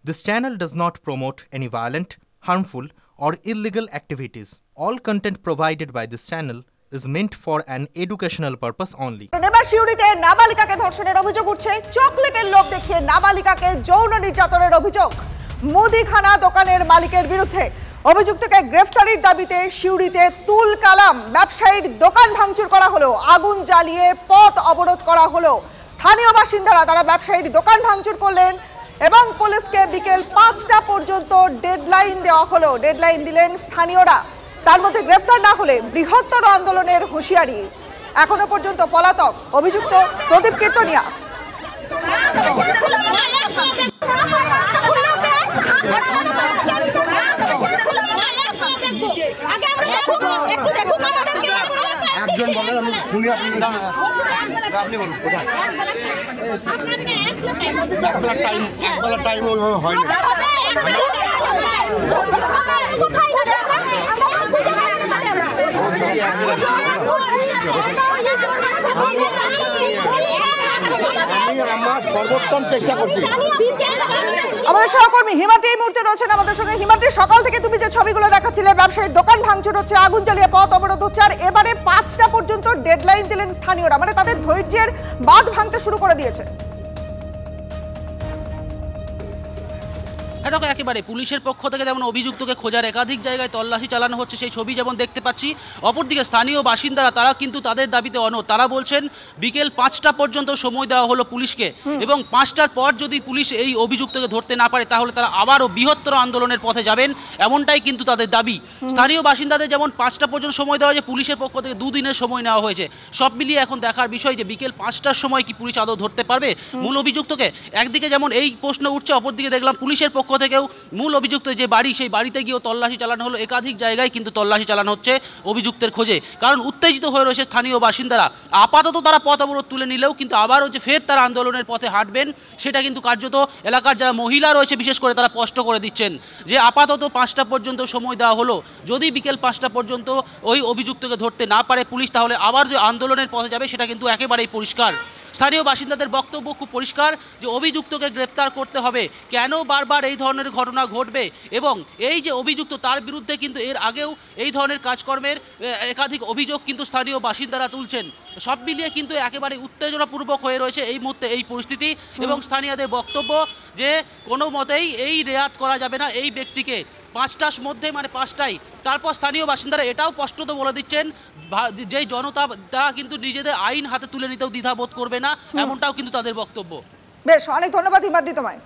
This channel does not promote any violent, harmful, or illegal activities. All content provided by this channel is meant for an educational purpose only. এবার শিউরিতে নাবালিকাকে ধর্ষণের অভিযোগ উঠছে। চকলেটের লোভ দেখিয়ে নাবালিকাকে যৌন নির্যাতনের অভিযোগ মুদিখানা দোকানের মালিকের বিরুদ্ধে। অভিযুক্তকে গ্রেফতারির দাবিতে শিউরিতে তুল কালাম, ব্যবসায়ীর দোকান ভাঙচুর করা হলো, আগুন জ্বালিয়ে পথ অবরোধ করা হলো। স্থানীয় বাসিন্দারা তারা ব্যবসায়ীর দোকান ভাঙচুর করলেন এবং পুলিশকে বিকেল ৫টা পর্যন্ত ডেডলাইন দেওয়া হলো। ডেডলাইন দিলেন স্থানীয়রা। তার মধ্যে গ্রেফতার না হলে বৃহত্তর আন্দোলনের হুঁশিয়ারি। এখনো পর্যন্ত পলাতক অভিযুক্ত প্রদীপ কীর্তনিয়া। একজন বলেন আমি শুনি, আপনি বলুন কোথায় একবেলা টাইম ওইভাবে হয় না। আমি আমার সর্বোত্তম চেষ্টা করছি। আমাদের সহকর্মী হিমাদ্রি এই মুহূর্তে রয়েছেন আমাদের সঙ্গে। হিমাদ্রি, সকাল থেকে তুমি যে ছবিগুলো দেখাচ্ছিলে, ব্যবসায়ীর দোকান ভাঙচুর হচ্ছে, আগুন জ্বালিয়ে পথ অবরোধ হচ্ছে, আর এবারে ৫টা পর্যন্ত ডেডলাইন দিলেন স্থানীয়রা, মানে তাদের ধৈর্যের বাঁধ ভাঙতে শুরু করে দিয়েছে। দেখো, একেবারে পুলিশের পক্ষ থেকে যেমন অভিযুক্তকে খোঁজার একাধিক জায়গায় তল্লাশি চালানো হচ্ছে, সেই ছবি যেমন দেখতে পাচ্ছি। অপরদিকে স্থানীয় বাসিন্দারা তারা কিন্তু তাদের দাবিতে অনড়। তারা বলছেন বিকেল ৫টা পর্যন্ত সময় দেওয়া হলো পুলিশকে, এবং ৫টার পর যদি পুলিশ এই অভিযুক্তকে ধরতে না পারে তাহলে তারা আবারও বৃহত্তর আন্দোলনের পথে যাবেন, এমনটাই কিন্তু তাদের দাবি। স্থানীয় বাসিন্দাদের যেমন ৫টা পর্যন্ত সময় দেওয়া হয়েছে, পুলিশের পক্ষ থেকে ২ দিনের সময় নেওয়া হয়েছে। সব মিলিয়ে এখন দেখার বিষয় যে বিকেল ৫টার সময় কি পুলিশ আদৌ ধরতে পারবে মূল অভিযুক্তকে। একদিকে যেমন এই প্রশ্ন উঠছে, অপরদিকে দেখলাম পুলিশের পক্ষ থেকেও মূল অভিযুক্ত যে বাড়ি, সেই বাড়িতে গিয়েও তল্লাশি চালানো হলো। একাধিক জায়গায় কিন্তু তল্লাশি চালানো হচ্ছে অভিযুক্তের খোঁজে, কারণ উত্তেজিত হয়ে রয়েছে স্থানীয় বাসিন্দারা। আপাতত তারা পথ অবরোধ তুলে নিলেও কিন্তু আবারও যে ফের তারা আন্দোলনের পথে হাঁটবেন, সেটা কিন্তু কার্যত এলাকার যারা মহিলা রয়েছে বিশেষ করে তারা স্পষ্ট করে দিচ্ছেন যে আপাতত ৫টা পর্যন্ত সময় দেওয়া হলো। যদি বিকেল ৫টা পর্যন্ত ওই অভিযুক্তকে ধরতে না পারে পুলিশ, তাহলে আবার যে আন্দোলনের পথে যাবে সেটা কিন্তু একেবারেই পরিষ্কার। স্থানীয় বাসিন্দাদের বক্তব্য খুব পরিষ্কার যে অভিযুক্তকে গ্রেপ্তার করতে হবে। কেন বারবার এই ধরনের ঘটনা ঘটবে, এবং এই যে অভিযুক্ত তার বিরুদ্ধে কিন্তু এর আগেও এই ধরনের কাজকর্মের একাধিক অভিযোগ কিন্তু স্থানীয় বাসিন্দারা তুলছেন। সব মিলিয়ে কিন্তু একেবারে উত্তেজনাপূর্বক হয়ে রয়েছে এই মুহূর্তে এই পরিস্থিতি, এবং স্থানীয়দের বক্তব্য যে কোনো মতেই এই রেয়াত করা যাবে না এই ব্যক্তিকে ৫টার মধ্যে, মানে ৫টায়। তারপর স্থানীয় বাসিন্দারা এটাও স্পষ্টত বলে দিচ্ছেন যেই জনতা তারা কিন্তু নিজেদের আইন হাতে তুলে নিতেও দ্বিধাবোধ করবে না, এমনটাও কিন্তু তাদের বক্তব্য। বেশ, অনেক ধন্যবাদ হিমাদ্রি তোমায়।